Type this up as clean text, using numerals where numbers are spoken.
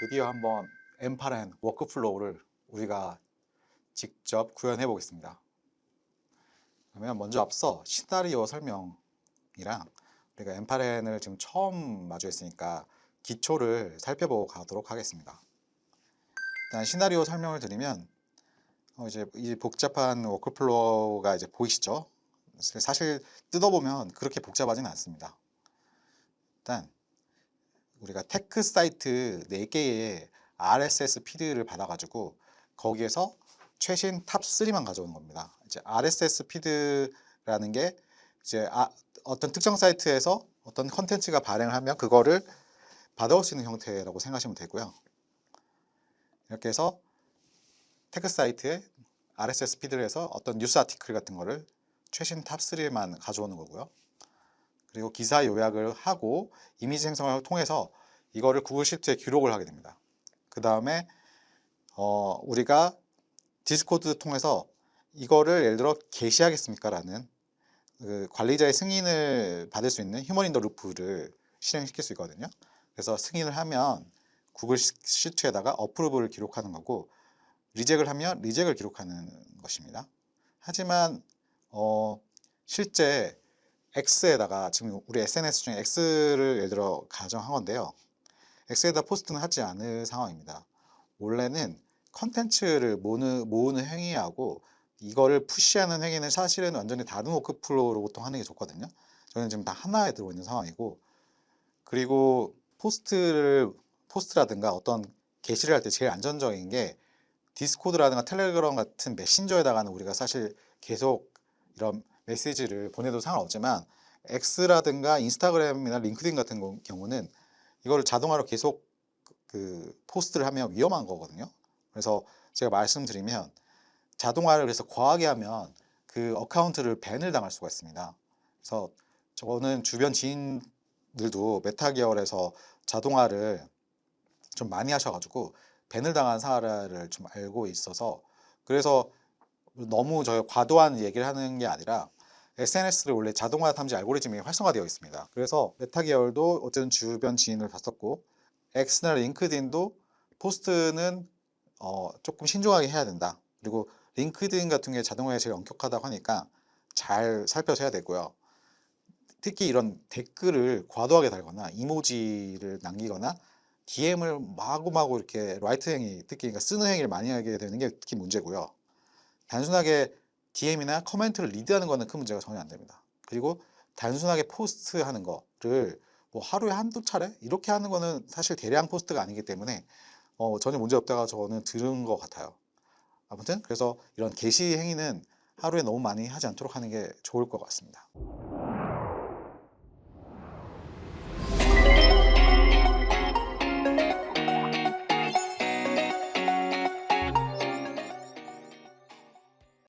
드디어 한번 엠파렌 워크플로우를 우리가 직접 구현해 보겠습니다. 그러면 먼저 앞서 시나리오 설명이랑 우리가 엠파렌을 지금 처음 마주했으니까 기초를 살펴보고 가도록 하겠습니다. 일단 시나리오 설명을 드리면 이제 이 복잡한 워크플로우가 이제 보이시죠? 사실 뜯어보면 그렇게 복잡하지는 않습니다. 일단 우리가 테크 사이트 4개의 RSS 피드를 받아가지고 거기에서 최신 탑3만 가져오는 겁니다. 이제 RSS 피드라는 게 이제 어떤 특정 사이트에서 어떤 컨텐츠가 발행을 하면 그거를 받아올 수 있는 형태라고 생각하시면 되고요. 이렇게 해서 테크 사이트에 RSS 피드를 해서 어떤 뉴스 아티클 같은 거를 최신 탑3만 가져오는 거고요. 그리고 기사 요약을 하고 이미지 생성을 통해서 이거를 구글 시트에 기록을 하게 됩니다. 그 다음에 우리가 디스코드 통해서 이거를 예를 들어 게시하겠습니까? 라는 그 관리자의 승인을 받을 수 있는 휴먼 인 더 루프를 실행시킬 수 있거든요. 그래서 승인을 하면 구글 시트에다가 어프로브를 기록하는 거고, 리젝을 하면 리젝을 기록하는 것입니다. 하지만 실제 X에다가 지금 우리 SNS 중에 X를 예를 들어 가정한 건데요. X에다 포스트는 하지 않을 상황입니다. 원래는 컨텐츠를 모으는 행위하고 이거를 푸시하는 행위는 사실은 완전히 다른 워크플로우로 보통 하는 게 좋거든요. 저는 지금 다 하나에 들어있는 상황이고, 그리고 포스트라든가 어떤 게시를 할 때 제일 안전적인 게 디스코드라든가 텔레그램 같은 메신저에다가는 우리가 사실 계속 이런 메시지를 보내도 상관없지만 X라든가 인스타그램이나 링크드인 같은 경우는 이걸 자동화로 계속 그 포스트를 하면 위험한 거거든요. 그래서 제가 말씀드리면 자동화를 그래서 과하게 하면 그 어카운트를 밴을 당할 수가 있습니다. 그래서 저는 주변 지인들도 메타 계열에서 자동화를 좀 많이 하셔가지고 밴을 당한 사례를 좀 알고 있어서, 그래서 너무 저희 과도한 얘기를 하는 게 아니라 SNS를 원래 자동화 탐지 알고리즘이 활성화되어 있습니다. 그래서 메타 계열도 어쨌든 주변 지인을 봤었고, X나 링크드인도 포스트는 조금 신중하게 해야 된다. 그리고 링크드인 같은 게 자동화에 제일 엄격하다고 하니까 잘 살펴서 해야 되고요. 특히 이런 댓글을 과도하게 달거나 이모지를 남기거나 DM을 마구마구 이렇게 라이트 행위, 특히 그러니까 쓰는 행위를 많이 하게 되는 게 특히 문제고요. 단순하게 DM이나 커멘트를 리드하는 거는 큰 문제가 전혀 안 됩니다. 그리고 단순하게 포스트하는 거를 뭐 하루에 한두 차례 이렇게 하는 거는 사실 대량 포스트가 아니기 때문에 전혀 문제 없다가 저는 들은 것 같아요. 아무튼 그래서 이런 게시 행위는 하루에 너무 많이 하지 않도록 하는 게 좋을 것 같습니다.